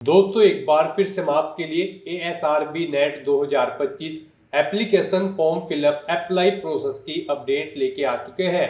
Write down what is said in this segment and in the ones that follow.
दोस्तों एक बार फिर से हम आपके लिए ASRB net 2025 application form fill up apply process की अपडेट लेके आ चुके हैं।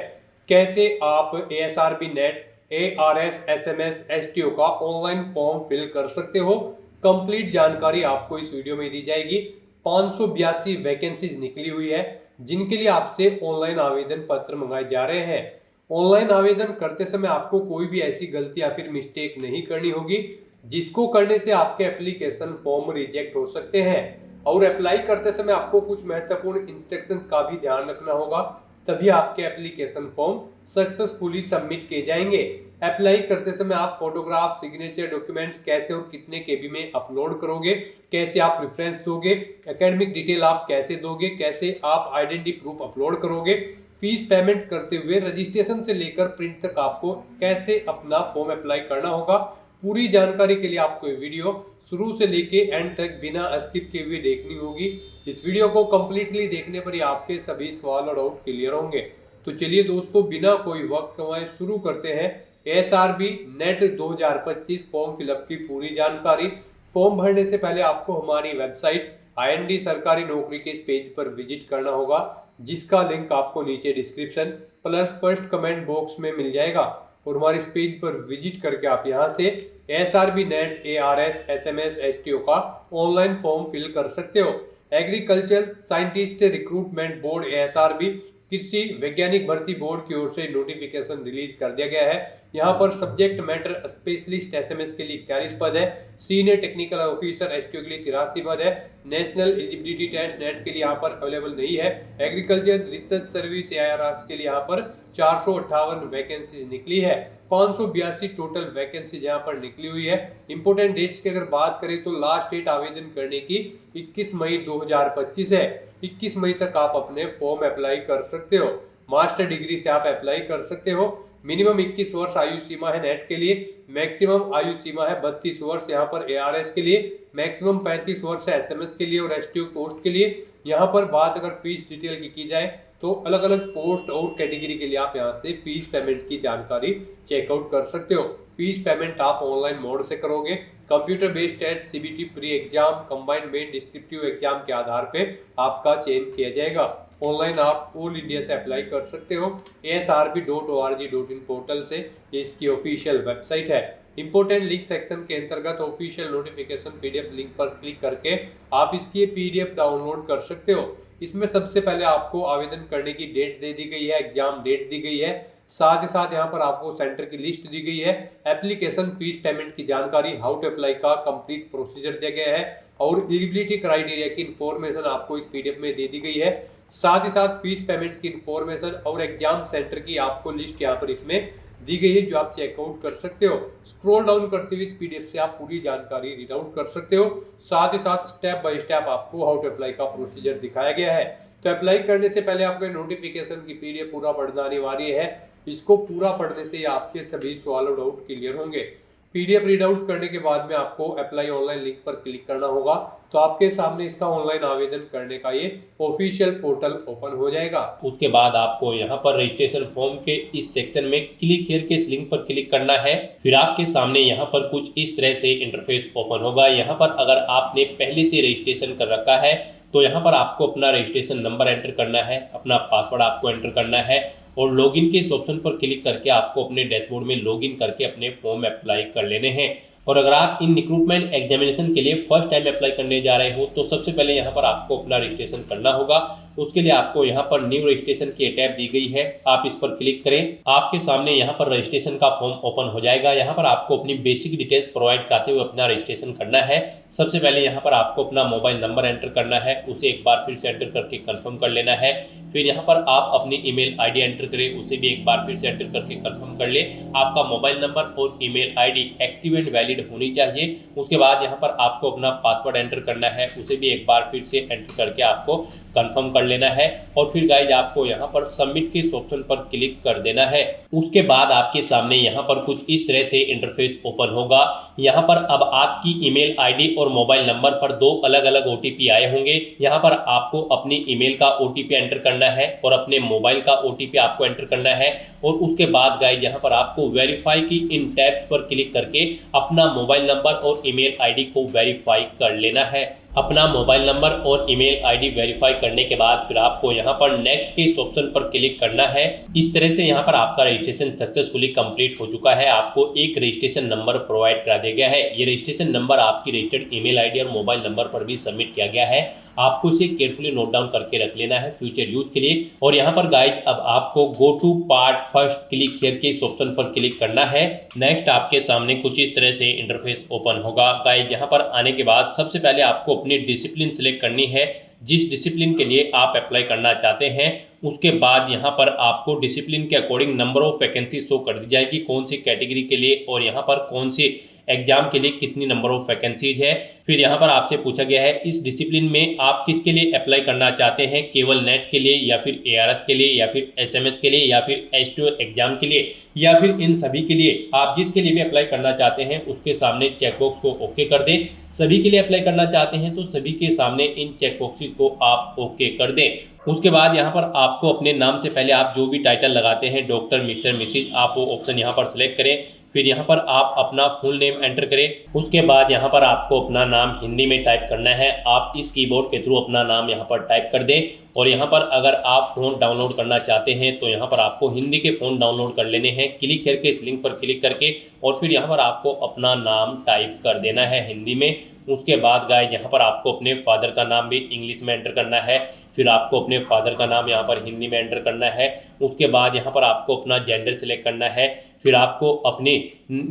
कैसे आप ASRB net ARS SMS STO का ऑनलाइन फॉर्म फिल कर सकते हो, कंप्लीट जानकारी आपको इस वीडियो में दी जाएगी। 582 वैकेंसीज निकली हुई है जिनके लिए आपसे ऑनलाइन आवेदन पत्र मंगाए जा रहे हैं। ऑनलाइन आवेदन करते समय आपको कोई भी ऐसी गलती या फिर मिस्टेक नहीं करनी होगी जिसको करने से आपके एप्लीकेशन फॉर्म रिजेक्ट हो सकते हैं। और अप्लाई करते समय आपको कुछ महत्वपूर्ण इंस्ट्रक्शंस का भी ध्यान रखना होगा, तभी आपके एप्लीकेशन फॉर्म सक्सेसफुली सबमिट किए जाएंगे। अप्लाई करते समय आप फोटोग्राफ, सिग्नेचर, डॉक्यूमेंट्स कैसे और कितने केबी में अपलोड करोगे, कैसे आप प्रेफरेंस दोगे, एकेडमिक डिटेल आप कैसे दोगे, कैसे आप आइडेंटिटी प्रूफ अपलोड करोगे, फीस पेमेंट करते हुए रजिस्ट्रेशन से लेकर प्रिंट तक आपको कैसे अपना फॉर्म अप्लाई करना होगा। पूरी जानकारी के लिए आपको ये वीडियो शुरू से लेके एंड तक बिना स्किप के हुए देखनी होगी। इस वीडियो को कंप्लीटली देखने पर ही आपके सभी सवाल और डाउट क्लियर होंगे। तो चलिए दोस्तों, बिना कोई वक्त गंवाए शुरू करते हैं ASRB नेट 2025 फॉर्म फिलअप की पूरी जानकारी। फॉर्म भरने से पहले आपको हमारी वेबसाइट IND सरकारी नौकरी के पेज पर विजिट करना होगा, जिसका लिंक आपको नीचे description plus first comment box में मिल जाएगा। और हमारे इस पेज पर विजिट करके आप यहां से ASRB net ARS SMS STO का ऑनलाइन फॉर्म फिल कर सकते हो। Agriculture scientist recruitment board ASRB कृषि वैज्ञानिक भर्ती बोर्ड की ओर से नोटिफिकेशन रिलीज कर दिया गया है। यहाँ पर सब्जेक्ट मैटर स्पेशलिस्ट SMS के लिए 41 पद है, सीनियर टेक्निकल ऑफिसर STO के लिए 83 पद है। नेशनल एलिजिबिलिटी टेस्ट नेट के लिए यहाँ पर अवेलेबल नहीं है। एग्रीकल्चर रिसर्च सर्विस ARS के लिए यहाँ पर 458 वैकेंसीज निकली है। 582 टोटल वैकेंसीज यहाँ पर निकली हुई है। इंपोर्टेंट डेट्स की अगर बात करें तो लास्ट डेट आवेदन करने की 21 मई 2025 है। 21 मई तक आप अपने फॉर्म अप्लाई कर सकते हो। मास्टर डिग्री से आप अप्लाई कर सकते हो। मिनिमम 21 वर्ष आयु सीमा है नेट के लिए, मैक्सिमम आयु सीमा है 32 वर्ष यहाँ पर ARS के लिए, मैक्सिमम 35 वर्ष है SMS के लिए और STO पोस्ट के लिए। यहाँ पर बात अगर फीस डिटेल की जाए तो अलग अलग पोस्ट और कैटेगरी के लिए आप यहाँ से फीस पेमेंट की जानकारी चेकआउट कर सकते हो। फीस पेमेंट आप ऑनलाइन मोड से करोगे। Computer based test CBT pre exam, combined main descriptive exam के आधार पे आपका चयन किया जाएगा। ऑनलाइन आप ऑल इंडिया से अप्लाई कर सकते हो। ASRB.org.in पोर्टल से इसकी ऑफिशियल वेबसाइट है। इंपोर्टेंट लिंक सेक्शन के अंतर्गत ऑफिशियल नोटिफिकेशन PDF लिंक पर क्लिक करके आप इसकी PDF डाउनलोड कर सकते हो। इसमें सबसे पहले आपको आवेदन करने की डेट दे दी गई है, एग्जाम डेट दी गई है, साथ ही साथ यहाँ पर आपको सेंटर की लिस्ट दी गई है, एप्लीकेशन फीस पेमेंट की जानकारी, हाउ टू अप्लाई का कंप्लीट प्रोसीजर दिया गया है और एलिजिबिलिटी क्राइटेरिया की इन्फॉर्मेशन आपको इस PDF में दे दी गई है। साथ ही साथ फीस पेमेंट की इन्फॉर्मेशन और एग्जाम सेंटर की आपको लिस्ट यहाँ पर इसमें दी गई है, जो आप चेकआउट कर सकते हो। स्क्रॉल डाउन करते हुए इस PDF से आप पूरी जानकारी रीड आउट कर सकते हो। साथ ही साथ स्टेप बाय स्टेप आपको हाउ टू अप्लाई का प्रोसीजर दिखाया गया है। तो अप्लाई करने से पहले आपको नोटिफिकेशन की PDF पूरा पढ़ना अनिवार्य है। इसको पूरा पढ़ने से आपके सभी सवाल और डाउट क्लियर होंगे। PDF रीड आउट करने के बाद में आपको अप्लाई ऑनलाइन लिंक पर क्लिक करना होगा, तो आपके सामने इसका ऑनलाइन आवेदन करने का ये ऑफिशियल पोर्टल ओपन हो जाएगा। उसके बाद आपको यहाँ पर रजिस्ट्रेशन फॉर्म के इस सेक्शन में क्लिक हियर के इस लिंक पर क्लिक करना है। फिर आपके सामने यहाँ पर कुछ इस तरह से इंटरफेस ओपन होगा। यहाँ पर अगर आपने पहले से रजिस्ट्रेशन कर रखा है तो यहाँ पर आपको अपना रजिस्ट्रेशन नंबर एंटर करना है, अपना पासवर्ड आपको एंटर करना है और लॉगिन के इस ऑप्शन पर क्लिक करके आपको अपने डैशबोर्ड में लॉगिन करके अपने फॉर्म अप्लाई कर लेने हैं। और अगर आप इन रिक्रूटमेंट एग्जामिनेशन के लिए फर्स्ट टाइम अप्लाई करने जा रहे हो तो सबसे पहले यहाँ पर आपको अपना रजिस्ट्रेशन करना होगा। उसके लिए आपको यहाँ पर न्यू रजिस्ट्रेशन की टैब दी गई है, आप इस पर क्लिक करें। आपके सामने यहाँ पर रजिस्ट्रेशन का फॉर्म ओपन हो जाएगा। यहाँ पर आपको अपनी बेसिक डिटेल्स प्रोवाइड कराते हुए अपना रजिस्ट्रेशन करना है। सबसे पहले यहाँ पर आपको अपना मोबाइल नंबर एंटर करना है, उसे एक बार फिर से एंटर करके कंफर्म कर लेना है। फिर यहाँ पर आप अपनी ईमेल आईडी एंटर करें, उसे भी एक बार फिर से एंटर करके कंफर्म कर ले। आपका मोबाइल नंबर और email ID active and valid होनी चाहिए। उसके बाद यहाँ पर आपको अपना पासवर्ड एंटर करना है, उसे भी एक बार फिर से एंटर करके आपको कंफर्म कर लेना है। और फिर गाइज आपको यहाँ पर सबमिट के ऑप्शन पर क्लिक कर देना है। उसके बाद आपके सामने यहाँ पर कुछ इस तरह से इंटरफेस ओपन होगा। यहाँ पर अब आपकी ईमेल आईडी और मोबाइल नंबर पर दो अलग अलग OTP आए होंगे। यहाँ पर आपको अपनी ईमेल का OTP एंटर करना करना है और अपने मोबाइल का OTP आपको एंटर करना है और उसके बाद गाइस यहाँ पर आपको वेरीफाई की इन टैब्स पर क्लिक करके अपना मोबाइल नंबर और ईमेल आईडी को वेरीफाई कर लेना है। अपना मोबाइल नंबर और ईमेल आईडी वेरीफाई करने के बाद फिर आपको यहाँ पर नेक्स्ट के इस ऑप्शन पर क्लिक करना है। इस तरह से यहाँ पर आपका रजिस्ट्रेशन सक्सेसफुली कंप्लीट हो चुका है। आपको एक रजिस्ट्रेशन नंबर प्रोवाइड करा दिया गया है। ये रजिस्ट्रेशन नंबर आपकी रजिस्टर्ड ईमेल आईडी और मोबाइल नंबर पर भी सबमिट किया गया है। आपको इसे केयरफुली नोट डाउन करके रख लेना है फ्यूचर यूज के लिए। और यहाँ पर गाइस अब आपको go to part first click here के इस ऑप्शन पर क्लिक करना है। नेक्स्ट आपके सामने कुछ इस तरह से इंटरफेस ओपन होगा। गाइस यहाँ पर आने के बाद सबसे पहले आपको अपनी डिसिप्लिन सिलेक्ट करनी है, जिस डिसिप्लिन के लिए आप अप्लाई करना चाहते हैं। उसके बाद यहाँ पर आपको डिसिप्लिन के according number of vacancy show कर दी जाएगी, कौन सी कैटेगरी के लिए और यहाँ पर कौन सी एग्जाम के लिए कितनी नंबर ऑफ वैकेंसीज है। फिर यहाँ पर आपसे पूछा गया है इस डिसिप्लिन में आप किसके लिए अप्लाई करना चाहते हैं, केवल नेट के लिए या फिर ARS के लिए या फिर SMS के लिए या फिर H2 एग्जाम के लिए या फिर इन सभी के लिए। आप जिसके लिए भी अप्लाई करना चाहते हैं उसके सामने चेकबॉक्स को ओके कर दें। सभी के लिए अप्लाई करना चाहते हैं तो सभी के सामने इन चेकबॉक्सेस को आप ओके कर दें। उसके बाद यहाँ पर आपको अपने नाम से पहले आप जो भी टाइटल लगाते हैं, डॉक्टर, मिस्टर, मिसिज, आप वो ऑप्शन यहाँ पर सिलेक्ट करें। फिर यहाँ पर आप अपना फुल नेम एंटर करें। उसके बाद यहाँ पर आपको अपना नाम हिंदी में टाइप करना है। आप इस कीबोर्ड के थ्रू अपना नाम यहाँ पर टाइप कर दें। और यहाँ पर अगर आप फ़ोन डाउनलोड करना चाहते हैं तो यहाँ पर आपको हिंदी के फ़ोन डाउनलोड कर लेने हैं। क्लिक करके इस लिंक पर क्लिक करके और फिर यहाँ पर आपको अपना नाम टाइप कर देना है हिंदी में। उसके बाद गाइस यहाँ पर आपको अपने फादर का नाम भी इंग्लिश में एंटर करना है। फिर आपको अपने फादर का नाम यहाँ पर हिंदी में एंटर करना है। उसके बाद यहाँ पर आपको अपना जेंडर सिलेक्ट करना है। फिर आपको अपने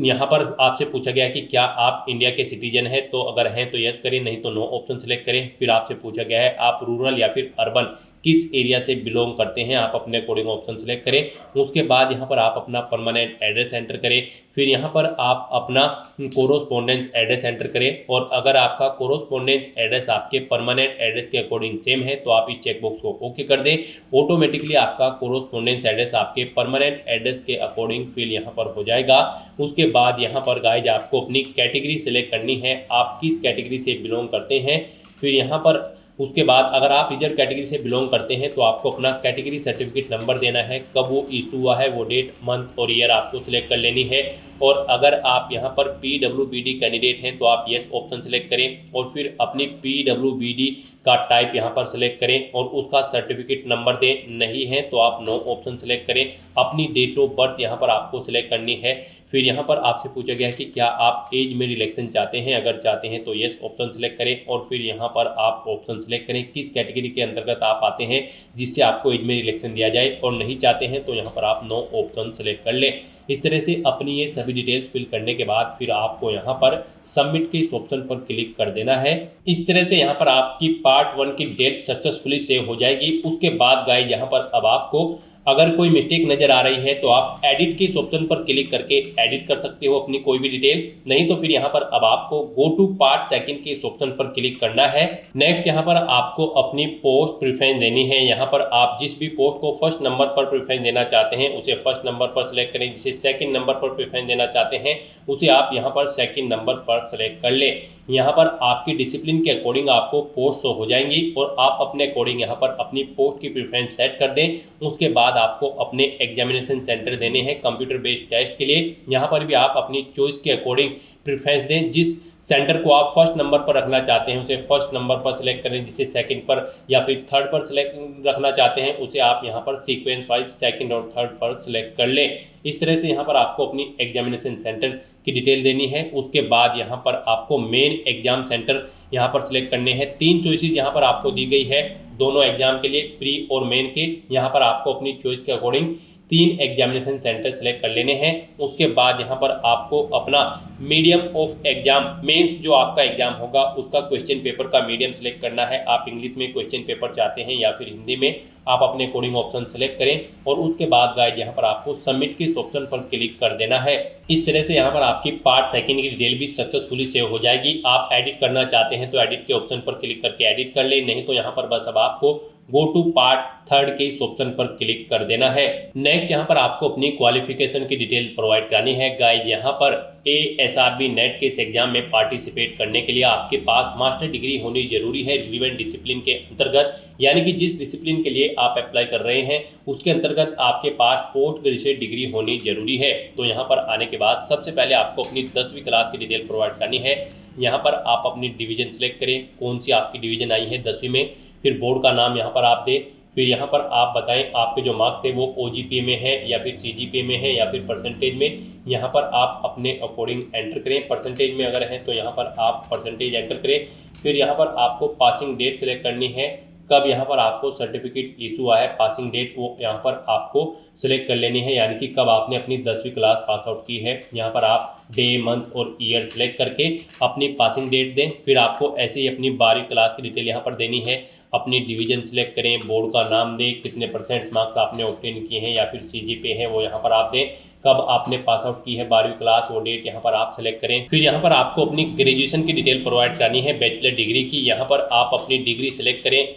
यहाँ पर आपसे पूछा गया है कि क्या आप इंडिया के सिटीजन हैं, तो अगर हैं तो यस करें, नहीं तो नो ऑप्शन सेलेक्ट करें। फिर आपसे पूछा गया है आप रूरल या फिर अर्बन किस एरिया से बिलोंग करते हैं, आप अपने अकॉर्डिंग ऑप्शन सेलेक्ट करें। उसके बाद यहाँ पर आप अपना परमानेंट एड्रेस एंटर करें। फिर यहाँ पर आप अपना कोरोस्पोंडेंस एड्रेस एंटर करें और अगर आपका कोरोस्पोंडेंस एड्रेस आपके परमानेंट एड्रेस के अकॉर्डिंग सेम है तो आप इस चेकबॉक्स को ओके कर दें। ऑटोमेटिकली आपका कोरोस्पोंडेंस एड्रेस आपके परमानेंट एड्रेस के अकॉर्डिंग फिल यहाँ पर हो जाएगा। उसके बाद यहाँ पर गाइस आपको अपनी कैटेगरी सिलेक्ट करनी है, आप किस कैटेगरी से बिलोंग करते हैं। फिर यहाँ पर उसके बाद अगर आप रिजर्व कैटेगरी से बिलोंग करते हैं तो आपको अपना कैटेगरी सर्टिफिकेट नंबर देना है, कब वो इशू हुआ है, वो डेट, मंथ और ईयर आपको सिलेक्ट कर लेनी है। और अगर आप यहाँ पर PWBD कैंडिडेट हैं तो आप यस ऑप्शन सेलेक्ट करें और फिर अपनी PWBD का टाइप यहाँ पर सिलेक्ट करें और उसका सर्टिफिकेट नंबर दें। नहीं है तो आप नो ऑप्शन सेलेक्ट करें। अपनी डेट ऑफ बर्थ यहाँ पर आपको सिलेक्ट करनी है। फिर यहाँ पर आपसे पूछा गया है कि क्या आप एज में रिलैक्सेशन चाहते हैं, अगर चाहते हैं तो यस ऑप्शन सेलेक्ट करें और फिर यहाँ पर आप ऑप्शन सेलेक्ट करें किस कैटेगरी के अंतर्गत आप आते हैं जिससे आपको एज में रिलैक्सेशन दिया जाए, और नहीं चाहते हैं तो यहाँ पर आप नो ऑप्शन सेलेक्ट कर लें। इस तरह से अपनी ये सभी डिटेल्स फिल करने के बाद फिर आपको यहाँ पर सबमिट के इस ऑप्शन पर क्लिक कर देना है। इस तरह से यहाँ पर आपकी पार्ट 1 की डिटेल्स सक्सेसफुली सेव हो जाएगी। उसके बाद गाइस यहाँ पर अब आपको अगर कोई मिस्टेक नजर आ रही है तो आप एडिट के इस ऑप्शन पर क्लिक करके एडिट कर सकते हो अपनी कोई भी डिटेल। नहीं तो फिर यहाँ पर अब आपको गो टू पार्ट सेकंड के इस ऑप्शन पर क्लिक करना है। नेक्स्ट यहाँ पर आपको अपनी पोस्ट प्रेफरेंस देनी है। यहाँ पर आप जिस भी पोस्ट को फर्स्ट नंबर पर प्रेफरेंस देना चाहते हैं उसे फर्स्ट नंबर पर सिलेक्ट करें, जिसे सेकंड नंबर पर प्रेफरेंस देना चाहते हैं उसे आप यहाँ पर सेकंड नंबर पर सिलेक्ट कर लें। यहाँ पर आपकी डिसिप्लिन के अकॉर्डिंग आपको पोस्ट शो हो जाएंगी और आप अपने अकॉर्डिंग यहाँ पर अपनी पोस्ट की प्रेफरेंस सेट कर दें। उसके बाद आपको अपने एग्जामिनेशन सेंटर देने हैं कंप्यूटर बेस्ड टेस्ट के लिए। यहाँ पर भी आप अपनी चॉइस के अकॉर्डिंग प्रेफरेंस दें। जिस सेंटर को आप फर्स्ट नंबर पर रखना चाहते हैं उसे फर्स्ट नंबर पर सिलेक्ट करें, जिसे सेकंड पर या फिर थर्ड पर सिलेक्ट रखना चाहते हैं उसे आप यहाँ पर सीक्वेंस वाइज सेकंड और थर्ड पर सिलेक्ट कर लें। इस तरह से यहाँ पर आपको अपनी एग्जामिनेशन सेंटर की डिटेल देनी है। उसके बाद यहाँ पर आपको मेन एग्जाम सेंटर यहाँ पर सिलेक्ट करने हैं। 3 चॉइसेस यहाँ पर आपको दी गई है दोनों एग्जाम के लिए, प्री और मेन के। यहाँ पर आपको अपनी चॉइस के अकॉर्डिंग 3 एग्जामिनेशन सेंटर सेलेक्ट कर लेने हैं। उसके बाद यहाँ पर आपको अपना मीडियम ऑफ एग्जाम मेंस जो आपका एग्जाम होगा उसका क्वेश्चन पेपर का मीडियम सेलेक्ट करना है। आप इंग्लिश में क्वेश्चन पेपर चाहते हैं या फिर हिंदी में, आप अपने कोडिंग ऑप्शन सेलेक्ट करें और उसके बाद गाइस यहाँ पर आपको सबमिट के इस ऑप्शन पर क्लिक कर देना है। इस तरह से यहाँ पर आपकी पार्ट सेकंड की डिटेल भी सक्सेसफुली सेव हो जाएगी। आप एडिट करना चाहते हैं तो एडिट के ऑप्शन पर क्लिक करके एडिट कर लें, नहीं तो यहाँ पर बस अब आपको गो टू पार्ट थर्ड के इस ऑप्शन पर क्लिक कर देना है। नेक्स्ट यहाँ पर आपको अपनी क्वालिफिकेशन की डिटेल प्रोवाइड करानी है। गाइस यहाँ पर ASRB नेट के इस एग्जाम में पार्टिसिपेट करने के लिए आपके पास मास्टर डिग्री होनी जरूरी है रिलेवेंट डिसिप्लिन के अंतर्गत, यानी कि जिस डिसिप्लिन के लिए आप अप्लाई कर रहे हैं उसके अंतर्गत आपके पास पोस्ट ग्रेजुएट डिग्री होनी जरूरी है। तो यहाँ पर आने के बाद सबसे पहले आपको अपनी 10वीं क्लास की डिटेल प्रोवाइड करनी है। यहाँ पर आप अपनी डिवीजन सेलेक्ट करें, कौन सी आपकी डिवीजन आई है 10वीं में, फिर बोर्ड का नाम यहाँ पर आप दें, फिर यहाँ पर आप बताएं आपके जो मार्क्स थे वो OGPA में है या फिर CGPA में है या फिर परसेंटेज में। यहाँ पर आप अपने अकॉर्डिंग एंटर करें, परसेंटेज में अगर है तो यहाँ पर आप परसेंटेज एंटर करें। फिर यहाँ पर आपको पासिंग डेट सेलेक्ट करनी है, कब यहाँ पर आपको सर्टिफिकेट इशू आया पासिंग डेट वो यहाँ पर आपको सेलेक्ट कर लेनी है, यानी कि कब आपने अपनी 10वीं क्लास पास आउट की है। यहाँ पर आप डे मंथ और ईयर सेलेक्ट करके अपनी पासिंग डेट दें। फिर आपको ऐसे ही अपनी 12वीं क्लास की डिटेल यहाँ पर देनी है, अपनी डिवीजन सेलेक्ट करें, बोर्ड का नाम दें, कितने % मार्क्स आपने ऑब्टेन किए हैं या फिर CGPA है वो यहाँ पर आप दें, कब आपने पास आउट की है 12वीं क्लास वो डेट यहाँ पर आप सेलेक्ट करें। फिर यहाँ पर आपको अपनी ग्रेजुएशन की डिटेल प्रोवाइड करनी है बैचलर डिग्री की। यहाँ पर आप अपनी डिग्री सेलेक्ट करें,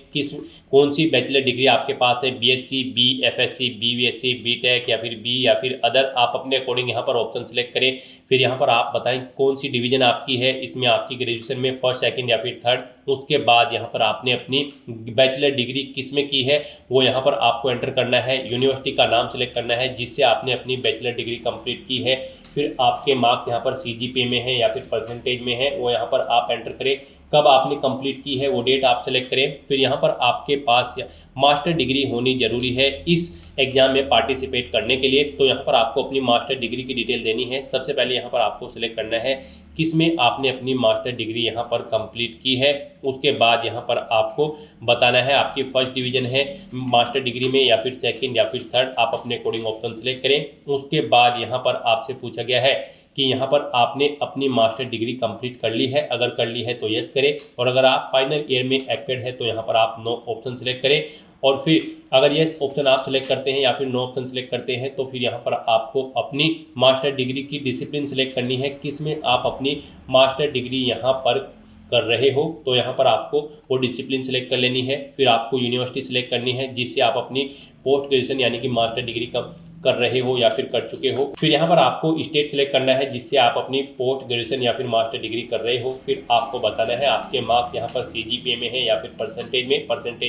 कौन सी बैचलर डिग्री आपके पास है, BSc, BFSc, BVSc, BTech या फिर B या फिर अदर, आप अपने अकॉर्डिंग यहाँ पर ऑप्शन सेलेक्ट करें। फिर यहाँ पर आप बताएं कौन सी डिवीजन आपकी है, इसमें आपकी ग्रेजुएशन में फर्स्ट, सेकंड या फिर थर्ड। उसके बाद यहाँ पर आपने अपनी बैचलर डिग्री किस में की है वो यहाँ पर आपको एंटर करना है, यूनिवर्सिटी का नाम सेलेक्ट करना है जिससे आपने अपनी बैचलर डिग्री कंप्लीट की है। फिर आपके मार्क्स यहाँ पर CGPA में है या फिर परसेंटेज में है वो यहाँ पर आप एंटर करें, कब आपने कंप्लीट की है वो डेट आप सेलेक्ट करें। फिर यहाँ पर आपके पास मास्टर डिग्री होनी जरूरी है इस एग्जाम में पार्टिसिपेट करने के लिए। तो यहाँ पर आपको अपनी मास्टर डिग्री की डिटेल देनी है। सबसे पहले यहाँ पर आपको सिलेक्ट करना है किस में आपने अपनी मास्टर डिग्री यहाँ पर कंप्लीट की है। उसके बाद यहाँ पर आपको बताना है आपकी फर्स्ट डिवीजन है मास्टर डिग्री में या फिर सेकंड या फिर थर्ड, आप अपने अकॉर्डिंग ऑप्शन सेलेक्ट करें। उसके बाद यहाँ पर आपसे पूछा गया है कि यहाँ पर आपने अपनी मास्टर डिग्री कंप्लीट कर ली है, अगर कर ली है तो यस करें, और अगर आप फाइनल ईयर में एप्टेड है तो यहाँ पर आप नो ऑप्शन सेलेक्ट करें। और फिर अगर यस ऑप्शन आप सेलेक्ट करते हैं या फिर नो ऑप्शन सेलेक्ट करते हैं तो फिर यहाँ पर आपको अपनी मास्टर डिग्री की डिसिप्लिन सेलेक्ट करनी है, किस में आप अपनी मास्टर डिग्री यहाँ पर कर रहे हो तो यहाँ पर आपको वो डिसिप्लिन सेलेक्ट कर लेनी है। फिर आपको यूनिवर्सिटी सेलेक्ट करनी है जिससे आप अपनी पोस्ट ग्रेजुएशन यानी कि मास्टर डिग्री कर रहे हो या फिर कर चुके हो। फिर यहाँ पर आपको स्टेट सेलेक्ट करना है जिससे आप अपनी पोस्ट ग्रेजुएशन या फिर मास्टर डिग्री कर रहे हो। फिर आपको बताना है आपके मार्क्स यहाँ पर CGPA में है या फिर परसेंटेज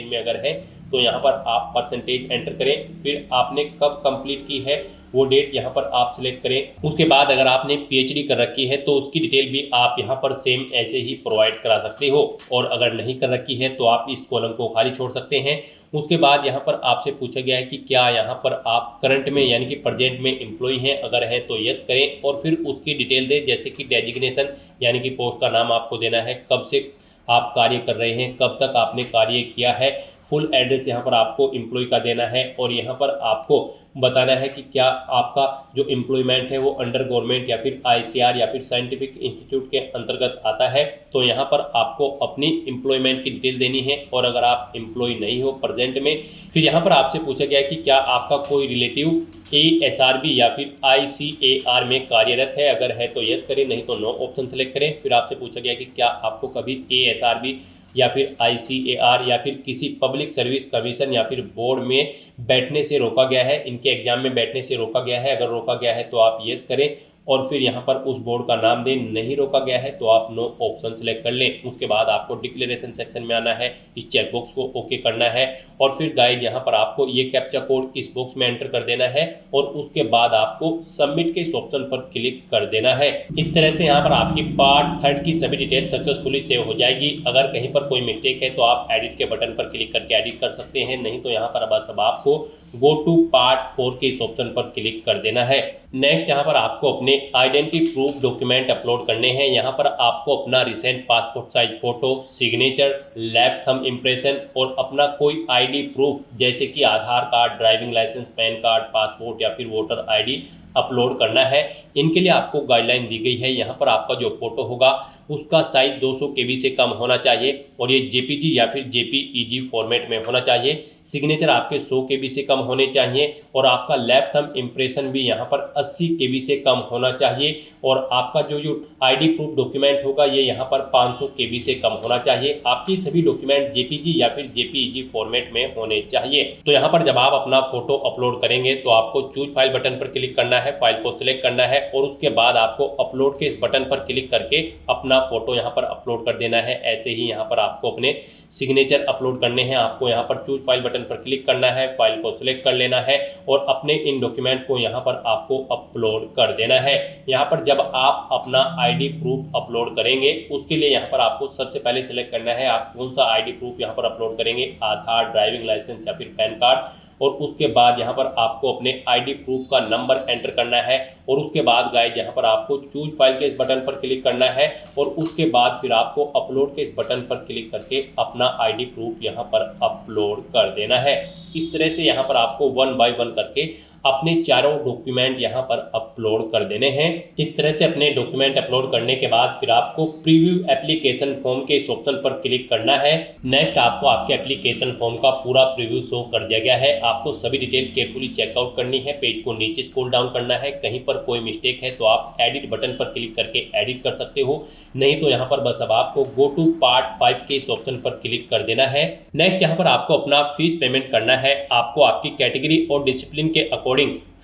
में अगर है तो यहाँ पर आप परसेंटेज एंटर करें। फिर आपने कब कंप्लीट की है वो डेट यहाँ पर आप सिलेक्ट करें। उसके बाद अगर आपने PhD कर रखी है तो उसकी डिटेल भी आप यहाँ पर सेम ऐसे ही प्रोवाइड करा सकते हो, और अगर नहीं कर रखी है तो आप इस कॉलम को खाली छोड़ सकते हैं। उसके बाद यहाँ पर आपसे पूछा गया है कि क्या यहाँ पर आप करंट में यानी कि प्रेजेंट में एम्प्लॉय हैं, अगर है तो यस करें और फिर उसकी डिटेल दें, जैसे कि डेजिग्नेशन यानी कि पोस्ट का नाम आपको देना है, कब से आप कार्य कर रहे हैं, कब तक आपने कार्य किया है, फुल एड्रेस यहाँ पर आपको एम्प्लॉय का देना है, और यहाँ पर आपको बताना है कि क्या आपका जो एम्प्लॉयमेंट है वो अंडर गवर्नमेंट या फिर ICR या फिर साइंटिफिक इंस्टीट्यूट के अंतर्गत आता है। तो यहाँ पर आपको अपनी एम्प्लॉयमेंट की डिटेल देनी है, और अगर आप एम्प्लॉय नहीं हो प्रेजेंट में, फिर यहाँ पर आपसे पूछा गया है कि क्या आपका कोई रिलेटिव ASRB या फिर ICAR में कार्यरत है, अगर है तो यस करें, नहीं तो नो ऑप्शन सेलेक्ट करें। फिर आपसे पूछा गया कि क्या आपको कभी ASRB या फिर ICAR या फिर किसी पब्लिक सर्विस कमीशन या फिर बोर्ड में बैठने से रोका गया है, इनके एग्जाम में बैठने से रोका गया है, अगर रोका गया है तो आप यस करें और फिर यहाँ पर उस बोर्ड का नाम दें, नहीं रोका गया है तो आप नो ऑप्शन सेलेक्ट कर लें। उसके बाद आपको डिक्लेरेशन सेक्शन में आना है, इस चेकबॉक्स को ओके करना है, और फिर गाइड यहाँ पर आपको ये कैप्चा कोड इस बॉक्स में एंटर कर देना है, और उसके बाद आपको सबमिट के इस ऑप्शन पर क्लिक कर देना है। इस तरह से यहाँ पर आपकी पार्ट 3 की सभी डिटेल सक्सेसफुली सेव हो जाएगी। अगर कहीं पर कोई मिस्टेक है तो आप एडिट के बटन पर क्लिक करके एडिट कर सकते हैं, नहीं तो यहाँ पर बस अब आपको गो टू पार्ट 4 के इस ऑप्शन पर क्लिक कर देना है। नेक्स्ट यहाँ पर आपको अपने आइडेंटिटी प्रूफ डॉक्यूमेंट अपलोड करने हैं। यहाँ पर आपको अपना recent passport size photo, signature, left thumb impression और अपना कोई ID प्रूफ जैसे कि Aadhaar card, driving license, PAN card, passport या फिर वोटर ID अपलोड करना है। इनके लिए आपको गाइडलाइन दी गई है। यहाँ पर आपका जो फोटो होगा उसका साइज 200 KB से कम होना चाहिए और ये JPG या फिर JPEG फॉर्मेट में होना चाहिए। सिग्नेचर आपके 100 KB से कम होने चाहिए और आपका लेफ्ट थंब इम्प्रेशन भी यहाँ पर 80 KB से कम होना चाहिए और आपका जो ID प्रूफ डॉक्यूमेंट होगा ये यहाँ पर 500 KB से कम होना चाहिए। आपकी सभी डॉक्यूमेंट JPG या फिर JPEG फॉर्मेट में होने चाहिए। तो यहाँ पर जब आप अपना फोटो अपलोड करेंगे तो आपको चूज फाइल बटन पर क्लिक करना है, फाइल को सिलेक्ट करना है और उसके बाद आपको अपलोड के इस बटन पर क्लिक करके अपना फोटो यहाँ पर अपलोड कर देना है। ऐसे ही यहाँ पर आपको अपने सिग्नेचर अपलोड करने हैं। आपको यहाँ पर चूज फाइल बटन पर क्लिक करना है, फाइल को सिलेक्ट कर लेना है और अपने इन डॉक्यूमेंट को यहाँ पर आपको अपलोड कर देना है। यहाँ पर जब आप अपना ID प्रूफ अपलोड करेंगे उसके लिए यहाँ पर आपको सबसे पहले सिलेक्ट करना है आप कौन सा ID प्रूफ यहाँ पर अपलोड करेंगे, आधार, ड्राइविंग लाइसेंस या फिर पैन कार्ड। और उसके बाद यहाँ पर आपको अपने ID प्रूफ का नंबर एंटर करना है और उसके बाद गाइस यहाँ पर आपको चूज फाइल के इस बटन पर क्लिक करना है और उसके बाद फिर आपको अपलोड के इस बटन पर क्लिक करके अपना ID प्रूफ यहाँ पर अपलोड कर देना है। इस तरह से यहाँ पर आपको 1 बाय 1 करके अपने चारों डॉक्यूमेंट यहाँ पर अपलोड कर देने हैं। इस तरह से अपने डॉक्यूमेंट अपलोड करने के बाद फिर आपको प्रीव्यू एप्लीकेशन फॉर्म के इस ऑप्शन पर क्लिक करना है। नेक्स्ट आपको आपके एप्लीकेशन फॉर्म का पूरा प्रीव्यू शो कर दिया गया है। आपको सभी डिटेल केयरफुली चेकआउट करनी है, पेज को नीचे स्क्रॉल डाउन करना है। कहीं पर कोई मिस्टेक है तो आप एडिट बटन पर क्लिक करके एडिट कर सकते हो, नहीं तो यहाँ पर बस अब आपको गो टू पार्ट 5 के इस ऑप्शन पर क्लिक कर देना है। नेक्स्ट यहाँ पर आपको अपना फीस पेमेंट करना है। आपको आपकी कैटेगरी और डिसिप्लिन के अकॉर्डिंग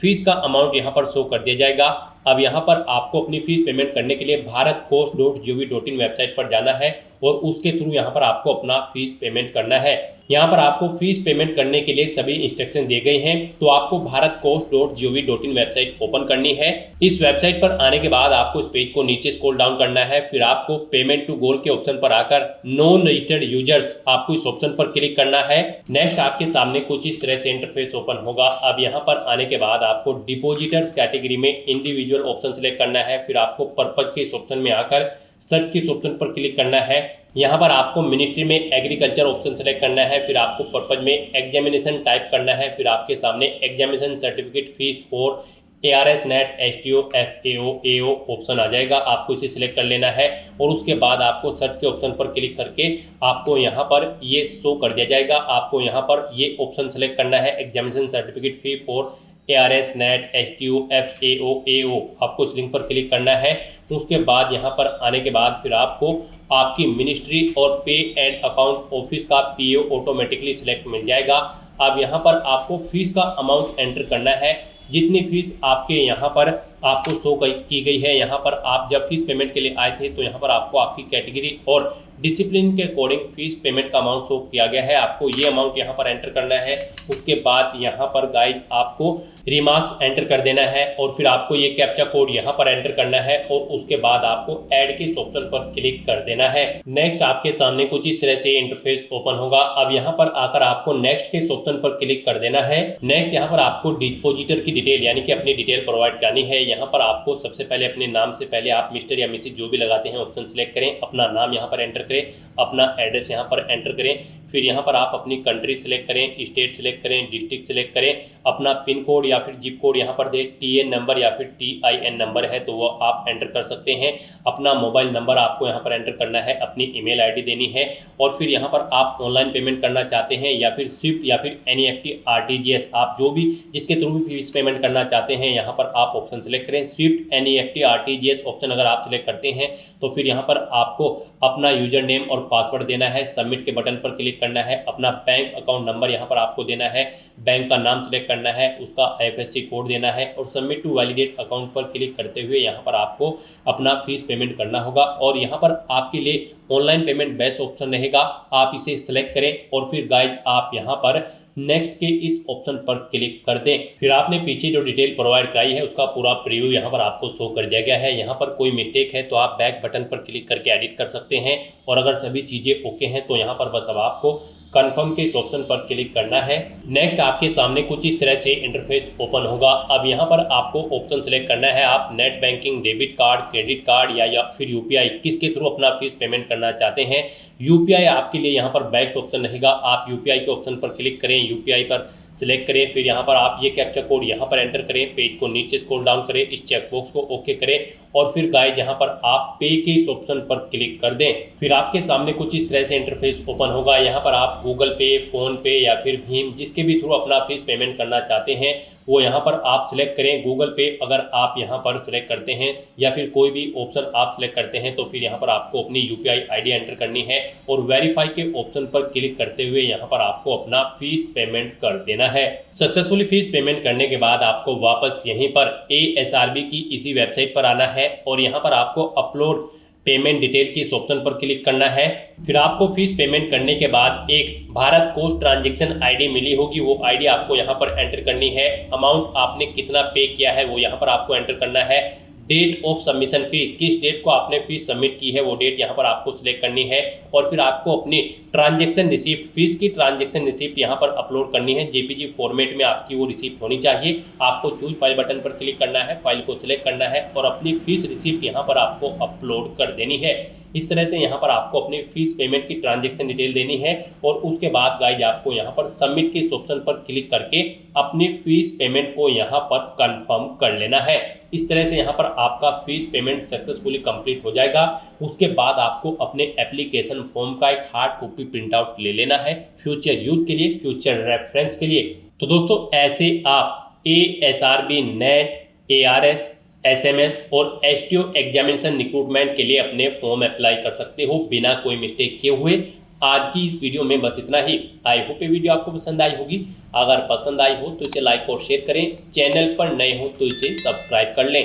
फीस का अमाउंट यहाँ पर शो कर दिया जाएगा। अब यहाँ पर आपको अपनी फीस पेमेंट करने के लिए bharatcost.gov.in वेबसाइट पर जाना है और उसके थ्रू यहाँ पर आपको अपना फीस पेमेंट करना है। यहाँ पर आपको फीस पेमेंट करने के लिए सभी इंस्ट्रक्शन दिए गए हैं। तो आपको bharatcost.gov.in वेबसाइट ओपन करनी है। इस वेबसाइट पर आने के बाद आपको इस पेज को नीचे स्क्रॉल डाउन करना है। फिर आपको पेमेंट टू गोल के ऑप्शन पर आकर नॉन रजिस्टर्ड यूजर्स आपको इस ऑप्शन पर क्लिक करना है। नेक्स्ट आपके सामने कुछ इस तरह से इंटरफेस ओपन होगा। अब यहाँ पर आने के बाद आपको डिपोजिटर्स कैटेगरी में इंडिविजुअल ऑप्शन सेलेक्ट करना है। फिर आपको पर्पज के इस ऑप्शन में आकर सर्च के इस ऑप्शन पर क्लिक करना है। यहाँ पर आपको मिनिस्ट्री में एग्रीकल्चर ऑप्शन सेलेक्ट करना है। फिर आपको पर्पज में एग्जामिनेशन टाइप करना है। फिर आपके सामने examination certificate fees for ARS NET STO FAO AO option आ जाएगा। आपको इसे सिलेक्ट कर लेना है और उसके बाद आपको सर्च के ऑप्शन पर क्लिक करके आपको यहाँ पर ये शो कर दिया जाएगा। आपको यहाँ पर ये ऑप्शन सेलेक्ट करना है examination certificate fee for ARS NET STO FAO AO। आपको इस लिंक पर क्लिक करना है। उसके बाद यहाँ पर आने के बाद फिर आपको आपकी मिनिस्ट्री और पे एंड अकाउंट ऑफिस का PO ऑटोमेटिकली सिलेक्ट मिल जाएगा। अब यहाँ पर आपको फीस का अमाउंट एंटर करना है। जितनी फीस आपके यहाँ पर आपको शो की गई है, यहाँ पर आप जब फीस पेमेंट के लिए आए थे तो यहाँ पर आपको आपकी कैटेगरी और डिसिप्लिन के अकॉर्डिंग फीस पेमेंट का अमाउंट शो किया गया है। आपको ये अमाउंट यहाँ पर एंटर करना है। उसके बाद यहाँ पर गाइस आपको रिमार्क्स एंटर कर देना है और फिर आपको ये कैप्चा कोड यहाँ पर एंटर करना है और उसके बाद आपको ऐड के ऑप्शन पर क्लिक कर देना है। नेक्स्ट आपके सामने कुछ इस तरह से इंटरफेस ओपन होगा। अब यहाँ पर आकर आपको नेक्स्ट के ऑप्शन पर क्लिक कर देना है। नेक्स्ट यहाँ पर आपको डिपोजिटर की डिटेल यानी कि अपनी डिटेल प्रोवाइड करनी है। यहाँ पर आपको सबसे पहले अपने नाम से पहले आप मिस्टर या मिसेज जो भी लगाते हैं ऑप्शन सेलेक्ट करें, अपना नाम यहाँ पर एंटर करें, अपना एड्रेस यहाँ पर एंटर करें। फिर यहाँ पर आप अपनी कंट्री सिलेक्ट करें, स्टेट सिलेक्ट करें, डिस्ट्रिक्ट सिलेक्ट करें, अपना पिन कोड या फिर जिप कोड यहाँ पर दे, TN नंबर या फिर TIN नंबर है तो वो आप एंटर कर सकते हैं। अपना मोबाइल नंबर आपको यहाँ पर एंटर करना है, अपनी ईमेल आईडी देनी है और फिर यहाँ पर आप ऑनलाइन पेमेंट करना चाहते हैं या फिर स्विफ्ट या फिर NEFT RTGS आप जो भी जिसके थ्रू भी फीस पेमेंट करना चाहते हैं यहाँ पर आप ऑप्शन सेलेक्ट करें। स्विफ्ट NEFT RTGS ऑप्शन अगर आप सिलेक्ट करते हैं तो फिर यहाँ पर आपको अपना यूजर नेम और पासवर्ड देना है। सबमिट के बटन पर क्लिक करना है। अपना बैंक अकाउंट नंबर यहाँ पर आपको देना है, बैंक का नाम सेलेक्ट करना है, उसका IFSC कोड देना है और सबमिट टू वैलिडेट अकाउंट पर क्लिक करते हुए यहाँ पर आपको अपना फीस पेमेंट करना होगा। और यहाँ पर आपके लिए ऑनलाइन पेमेंट बेस्ट ऑप्शन रहेगा, आप इसे सिलेक्ट करें और फिर गाइस आप यहाँ पर नेक्स्ट के इस ऑप्शन पर क्लिक कर दें। फिर आपने पीछे जो डिटेल प्रोवाइड कराई है उसका पूरा प्रीव्यू यहाँ पर आपको शो कर दिया गया है। यहाँ पर कोई मिस्टेक है तो आप बैक बटन पर क्लिक करके एडिट कर सकते हैं और अगर सभी चीज़ें ओके हैं तो यहाँ पर बस अब आपको कंफर्म के इस ऑप्शन पर क्लिक करना है। नेक्स्ट आपके सामने कुछ इस तरह से इंटरफेस ओपन होगा। अब यहाँ पर आपको ऑप्शन सेलेक्ट करना है, आप net banking, debit card, credit card या फिर UPI किसके थ्रू अपना फीस पेमेंट करना चाहते हैं। UPI आपके लिए यहाँ पर बेस्ट ऑप्शन रहेगा। आप UPI के ऑप्शन पर क्लिक करें, UPI पर सिलेक्ट करें। फिर यहाँ पर आप ये कैप्चा कोड यहाँ पर एंटर करें, पेज को नीचे स्क्रॉल डाउन करें, इस चेकबॉक्स को ओके करें और फिर गाइस यहाँ पर आप पे के इस ऑप्शन पर क्लिक कर दें। फिर आपके सामने कुछ इस तरह से इंटरफेस ओपन होगा। यहाँ पर आप गूगल पे, फोन पे या फिर भीम जिसके भी थ्रू अपना फीस पेमेंट करना चाहते हैं वो यहाँ पर आप सिलेक्ट करें। गूगल पे अगर आप यहाँ पर सिलेक्ट करते हैं या फिर कोई भी ऑप्शन आप सिलेक्ट करते हैं तो फिर यहाँ पर आपको अपनी यूपीआई आईडी एंटर करनी है और वेरीफाई के ऑप्शन पर क्लिक करते हुए यहाँ पर आपको अपना फीस पेमेंट कर देना है। सक्सेसफुली फीस पेमेंट करने के बाद आपको वापस यहीं पर ASRB की इसी वेबसाइट पर आना है और यहाँ पर आपको अपलोड पेमेंट डिटेल की इस ऑप्शन पर क्लिक करना है। फिर आपको फीस पेमेंट करने के बाद एक भारत कोस्ट ट्रांजैक्शन आईडी मिली होगी, वो आईडी आपको यहाँ पर एंटर करनी है। अमाउंट आपने कितना पे किया है वो यहाँ पर आपको एंटर करना है। डेट ऑफ सबमिशन फी, किस डेट को आपने फीस सबमिट की है वो डेट यहाँ पर आपको सिलेक्ट करनी है और फिर आपको अपनी ट्रांजैक्शन रिसिप्ट, फीस की ट्रांजैक्शन रिसिप्ट यहाँ पर अपलोड करनी है। JPG फॉर्मेट में आपकी वो रिसिप्ट होनी चाहिए। आपको चूज फाइल बटन पर क्लिक करना है, फाइल को सिलेक्ट करना है और अपनी फीस रिसिप्ट यहाँ पर आपको अपलोड कर देनी है। इस तरह से यहाँ पर आपको अपनी फीस पेमेंट की ट्रांजैक्शन डिटेल देनी है और उसके बाद गाइस आपको यहाँ पर सबमिट के इस ऑप्शन पर क्लिक करके अपनी फीस पेमेंट को यहाँ पर कंफर्म कर लेना है। इस तरह से यहाँ पर आपका फीस पेमेंट सक्सेसफुली कंप्लीट हो जाएगा। उसके बाद आपको अपने एप्लीकेशन फॉर्म का एक हार्ड कॉपी प्रिंट आउट ले लेना है फ्यूचर यूज के लिए, फ्यूचर रेफरेंस के लिए। तो दोस्तों ऐसे आप ASRB नेट, ARS, SMS और STO एग्जामिनेशन रिक्रूटमेंट के लिए अपने फॉर्म अप्लाई कर सकते हो बिना कोई मिस्टेक किए हुए। आज की इस वीडियो में बस इतना ही। आई होप ये वीडियो आपको पसंद आई होगी। अगर पसंद आई हो तो इसे लाइक और शेयर करें। चैनल पर नए हो तो इसे सब्सक्राइब कर लें।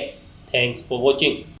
Thanks for watching.